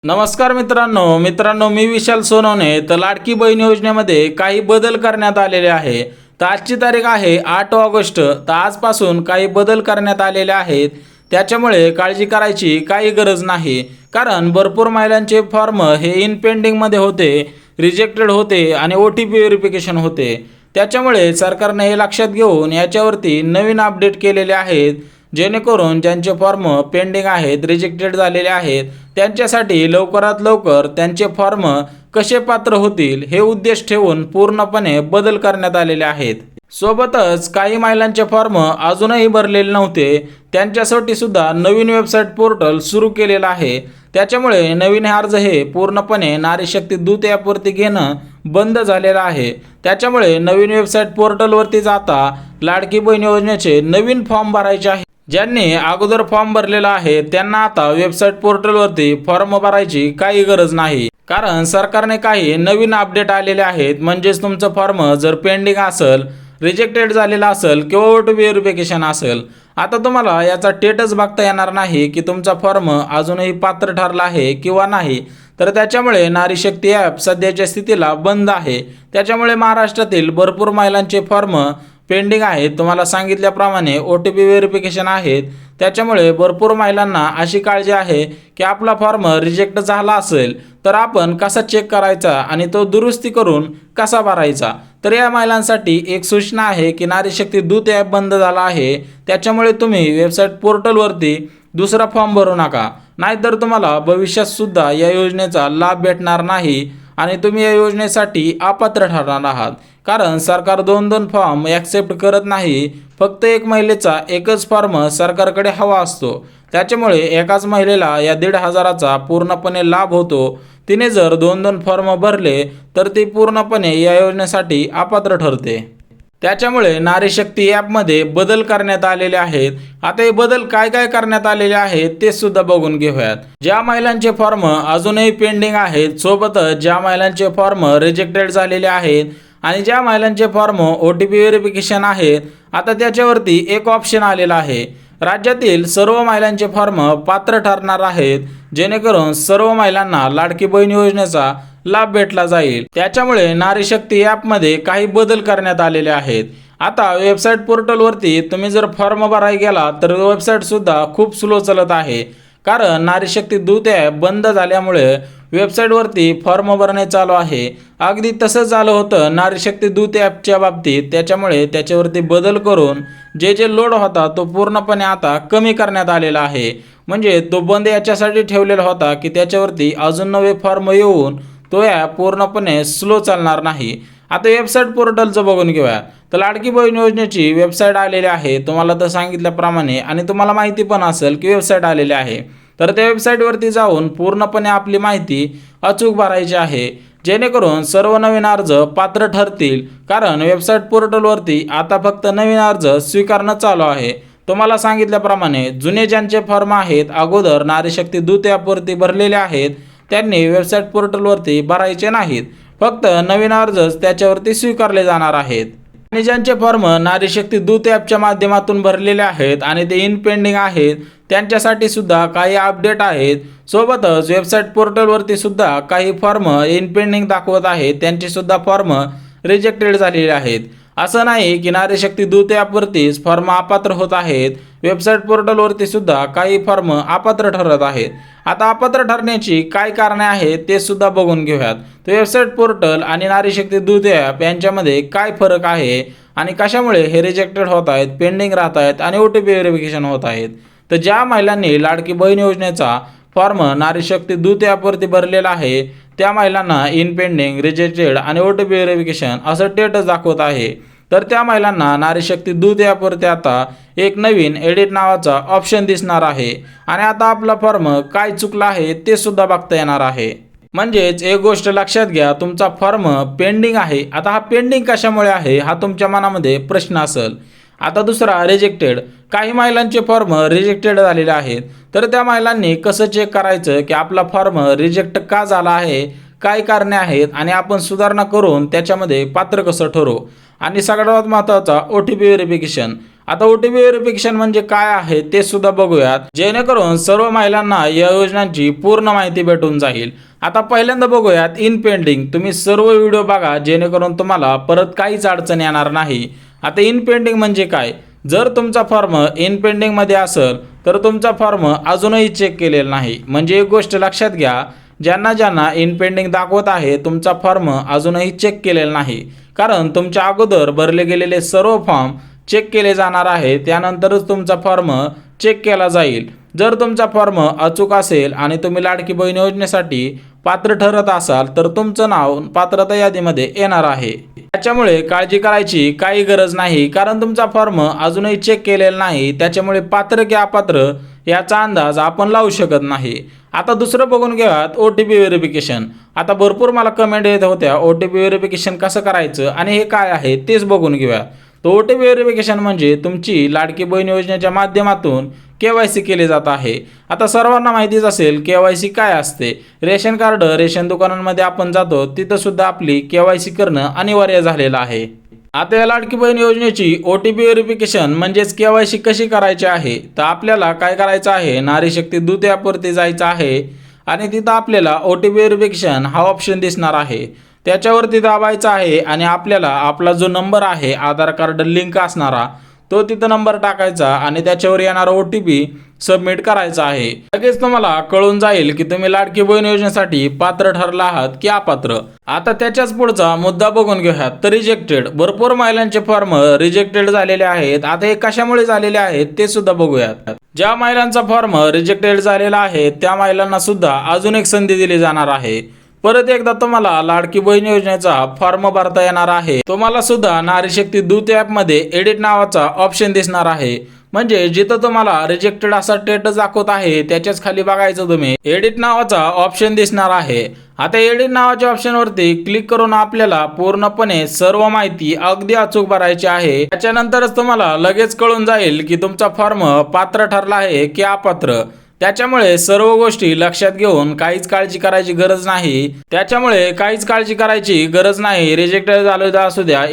नमस्कार मित्रांनो मी विशाल सोनवणे। तर लाडकी बहीण योजनेमध्ये काही बदल करण्यात आलेले आहे। तर आजची तारीख आहे 8 ऑगस्ट। तर आजपासून काही बदल करण्यात आलेले आहेत, त्याच्यामुळे काळजी करायची काही गरज नाही। कारण भरपूर महिलांचे फॉर्म हे इन पेंडिंग मध्ये होते, रिजेक्टेड होते आणि OTP व्हेरिफिकेशन होते। त्याच्यामुळे सरकारने हे लक्षात घेऊन याच्यावरती नवीन अपडेट केलेले आहेत, जेणेकरून ज्यांचे फॉर्म पेंडिंग आहेत, रिजेक्टेड झालेले आहेत, त्यांच्यासाठी लवकरात लवकर त्यांचे फॉर्म कसे पात्र होतील हे उद्देश ठेवून पूर्णपणे बदल करण्यात आलेले आहेत। सोबतच काही महिलांचे फॉर्म अजूनही भरलेले नव्हते, त्यांच्यासाठी सुद्धा नवीन वेबसाईट पोर्टल सुरू केलेलं आहे। त्याच्यामुळे नवीन अर्ज हे पूर्णपणे नारी शक्ती दूत ॲपवरती घेणं बंद झालेलं आहे। त्याच्यामुळे नवीन वेबसाईट पोर्टलवरती जाता लाडकी बहीण योजनेचे नवीन फॉर्म भरायचे आहे। ज्यांनी अगोदर फॉर्म भरलेला आहे त्यांना आता वेबसाईट पोर्टलवरती फॉर्म भरायची काही गरज नाही, कारण सरकारने काही नवीन अपडेट आलेले आहेत। म्हणजेच तुमचं फॉर्म जर पेंडिंग असेल, रिजेक्टेड झालेला असेल किंवा OTP व्हेरिफिकेशन असेल, आता तुम्हाला याचा स्टेटस बघता येणार नाही की तुमचा फॉर्म अजूनही पात्र ठरला आहे किंवा नाही। तर त्याच्यामुळे नारी शक्ती ॲप सध्याच्या स्थितीला बंद आहे। त्याच्यामुळे महाराष्ट्रातील भरपूर महिलांचे फॉर्म पेंडिंग आहेत। तुम्हाला सांगितल्याप्रमाणे OTP व्हेरिफिकेशन आहेत। त्याच्यामुळे भरपूर महिलांना अशी काळजी आहे की आपला फॉर्म रिजेक्ट झाला असेल तर आपण कसा चेक करायचा आणि तो दुरुस्ती करून कसा भरायचा। तर या महिलांसाठी एक सूचना आहे की नारी शक्ती दूत ॲप बंद झाला आहे, त्याच्यामुळे तुम्ही वेबसाईट पोर्टलवरती दुसरा फॉर्म भरू नका, नाहीतर तुम्हाला भविष्यात सुद्धा या योजनेचा लाभ भेटणार नाही आणि तुम्ही या योजनेसाठी अपात्र ठरणार आहात। कारण सरकार दोन फॉर्म ॲक्सेप्ट करत नाही, फक्त एक महिलेचा एकच फॉर्म सरकारकडे हवा असतो। त्याच्यामुळे एकाच महिलेला या 1,500चा पूर्णपणे लाभ होतो। तिने जर दोन फॉर्म भरले तर ती पूर्णपणे या योजनेसाठी अपात्र ठरते। त्याच्यामुळे नारी शक्ती ॲपमध्ये बदल करण्यात आलेले आहेत। आता हे बदल काय करण्यात आलेले आहेत ते सुद्धा बघून घेऊयात। ज्या महिलांचे फॉर्म अजूनही पेंडिंग आहेत, सोबतच ज्या महिलांचे फॉर्म रिजेक्टेड झालेले आहेत आणि ज्या महिलांचे फॉर्म OTP व्हेरिफिकेशन आहेत, आता त्याच्यावरती एक ऑप्शन आलेला आहे। राज्यातील सर्व महिलांचे फॉर्म पात्र ठरणार आहेत, जेणेकरून सर्व महिलांना लाडकी बहीण योजनेचा लाभ भेटला जाईल। त्याच्यामुळे नारी शक्ती ॲपमध्ये काही बदल करण्यात आलेले आहेत। आता वेबसाईट पोर्टलवरती तुम्ही जर फॉर्म भरायला गेला तर वेबसाईट सुद्धा खूप स्लो चालत आहे, कारण नारी शक्ती दूत ॲप बंद झाल्यामुळे वेबसाईटवरती फॉर्म भरणे चालू आहे। अगदी तसंच झालं होतं नारी शक्ती दूत ॲपच्या बाबतीत। त्याच्यामुळे त्याच्यावरती बदल करून जे लोड होता तो पूर्णपणे आता कमी करण्यात आलेला आहे। म्हणजे तो बंद याच्यासाठी ठेवलेला होता की त्याच्यावरती अजून नवे फॉर्म येऊन तो ॲप पूर्णपणे स्लो चालणार नाही। आता वेबसाईट पोर्टलचं बघून घेऊया। तर लाडकी बहीण योजनेची वेबसाईट आलेली आहे, तुम्हाला तर सांगितल्याप्रमाणे, आणि तुम्हाला माहिती पण असेल की वेबसाईट आलेली आहे। तर त्या वेबसाईटवरती जाऊन पूर्णपणे आपली माहिती अचूक भरायची आहे, जेणेकरून सर्व नवीन अर्ज पात्र ठरतील। कारण वेबसाईट पोर्टलवरती आता फक्त नवीन अर्ज स्वीकारणं चालू आहे। तुम्हाला सांगितल्याप्रमाणे जुने ज्यांचे फॉर्म आहेत अगोदर नारी शक्ती दूत ॲपवरती भरलेले आहेत, त्यांनी वेबसाईट पोर्टलवरती भरायचे नाहीत, फक्त नवीन अर्जच त्याच्यावरती स्वीकारले जाणार आहेत। आणि ज्यांचे फॉर्म नारी शक्ती दूत ॲपच्या माध्यमातून भरलेले आहेत आणि ते इन पेंडिंग आहेत, त्यांच्यासाठी सुद्धा काही अपडेट आहेत। सोबतच वेबसाईट पोर्टलवरती सुद्धा काही फॉर्म इन पेंडिंग दाखवत आहेत, त्यांचे सुद्धा फॉर्म रिजेक्टेड झालेले आहेत। असं नाही की नारी शक्ती दूत ॲपवरतीच फॉर्म अपात्र होत आहेत, वेबसाईट पोर्टलवरती सुद्धा काही फॉर्म अपात्र ठरत आहेत। आता अपात्र ठरण्याची काय कारणे आहेत ते सुद्धा बघून घेऊयात। तर वेबसाईट पोर्टल आणि नारी शक्ती दूत ॲप यांच्यामध्ये काय फरक आहे आणि कशामुळे हे रिजेक्टेड होत आहेत, पेंडिंग राहत आहेत आणि OTP व्हेरिफिकेशन होत आहेत। तर ज्या महिलांनी लाडकी बहीण योजनेचा फॉर्म नारी शक्ती दूत ॲपवरती भरलेला आहे, त्या महिलांना इन पेंडिंग, रिजेक्टेड आणि OTP व्हेरिफिकेशन असं स्टेटस दाखवत आहे। तर त्या महिलांना नारी शक्ती दूत ॲपवरती आता एक नवीन एडिट नावाचा ऑप्शन दिसणार आहे आणि आता आपला फॉर्म काय चुकला आहे ते सुद्धा बघता येणार आहे। म्हणजेच एक गोष्ट लक्षात घ्या, तुमचा फॉर्म पेंडिंग आहे। आता हा पेंडिंग कशामुळे आहे हा तुमच्या मनामध्ये प्रश्न असेल। आता दुसरा रिजेक्टेड, काही महिलांचे फॉर्म रिजेक्टेड झालेले आहेत, तर त्या महिलांनी कसं चेक करायचं की आपला फॉर्म रिजेक्ट का झाला आहे, काय कारणे आहेत आणि आपण सुधारणा करून त्याच्यामध्ये पात्र कसं ठरू। आणि सगळ्यात महत्त्वाचा OTP व्हेरिफिकेशन, आता OTP व्हेरिफिकेशन म्हणजे काय आहे ते सुद्धा बघूयात, जेणेकरून सर्व महिलांना या योजनांची पूर्ण माहिती भेटून जाईल. आता पहिल्यांदा बघूयात इन पेंडिंग. तुम्ही सर्व व्हिडिओ बघा, जेणेकरून तुम्हाला परत काहीच अडचण येणार नाही. आता इन पेंडिंग म्हणजे काय? जर तुमचा फॉर्म इन पेंडिंग मध्ये असेल तर तुमचा फॉर्म अजूनही चेक केलेला नाही. म्हणजे एक गोष्ट लक्षात घ्या, ज्यांना ज्यांना इन पेंडिंग दाखवत आहे तुमचा फॉर्म अजूनही चेक केलेला नाही, कारण तुमच्या अगोदर भरले गेलेले सर्व फॉर्म चेक केले जाणार आहे, त्यानंतरच तुमचा फॉर्म चेक केला जाईल. जर तुमचा फॉर्म अचूक असेल आणि तुम्ही लाडकी बहीण योजनेसाठी पात्र ठरत असाल तर तुमचं नाव पात्रता यादीमध्ये येणार आहे. त्याच्यामुळे काळजी करायची काही गरज नाही, कारण तुमचा फॉर्म अजूनही चेक केलेला नाही. त्याच्यामुळे पात्र की अपात्र याचा अंदाज आपण लावू शकत नाही. आता दुसरं बघून घेऊयात OTP व्हेरिफिकेशन. आता भरपूर मला कमेंट येत होत्या OTP व्हेरिफिकेशन कसं करायचं आणि हे काय आहे तेच बघून घेऊया. तो OTP व्हेरिफिकेशन म्हणजे तुमची लाडकी बहीण योजनेच्या माध्यमातून KYC केले जात आहे. आता सर्वांना माहितीच असेल KYC काय असते. रेशन कार्ड, रेशन दुकानांमध्ये आपण जातो तिथं सुद्धा आपली KYC करणं अनिवार्य झालेलं आहे. आता या लाडकी बहीण योजनेची OTP व्हेरिफिकेशन म्हणजेच KYC कशी करायची आहे, तर आपल्याला काय करायचं आहे, नारी शक्ती दूत ॲपवरती जायचं आहे आणि तिथं आपल्याला OTP व्हेरिफिकेशन हा ऑप्शन दिसणार आहे. त्याच्यावरती दाबायचा आहे आणि आपल्याला आपला जो नंबर आहे आधार कार्ड लिंक असणारा तो तिथं नंबर टाकायचा आणि त्याच्यावर येणारा OTP सबमिट करायचा आहे. लगेच तुम्हाला कळून जाईल की तुम्ही लाडकी बहीण योजनेसाठी पात्र ठरला आहात की अपात्र. आता त्याच्याच पुढचा मुद्दा बघून घेऊयात. तर रिजेक्टेड, भरपूर महिलांचे फॉर्म रिजेक्टेड झालेले आहेत. आता हे कशामुळे झालेले आहेत ते सुद्धा बघूयात. ज्या महिलांचा फॉर्म रिजेक्टेड झालेला आहे त्या महिलांना सुद्धा अजून एक संधी दिली जाणार आहे. परत एकदा तुम्हाला लाडकी बहीण योजनेचा फॉर्म भरता येणार आहे. तुम्हाला सुद्धा नारी शक्ती दूत ॲप मध्ये एडिट नावाचा ऑप्शन दिसणार आहे. म्हणजे जिथं तुम्हाला रिजेक्टेड असा स्टेटस दाखवत आहे त्याच्याच खाली बघायचं तुम्ही एडिट नावाचा ऑप्शन दिसणार आहे. आता एडिट नावाच्या ऑप्शनवरती क्लिक करून आपल्याला पूर्णपणे सर्व माहिती अगदी अचूक भरायची आहे. त्याच्यानंतरच तुम्हाला लगेच कळून जाईल की तुमचा फॉर्म पात्र ठरला आहे की अपात्र. त्याच्यामुळे सर्व गोष्टी लक्षात घेऊन काहीच काळजी करायची गरज नाही. रिजेक्टेड झालेला असू द्या,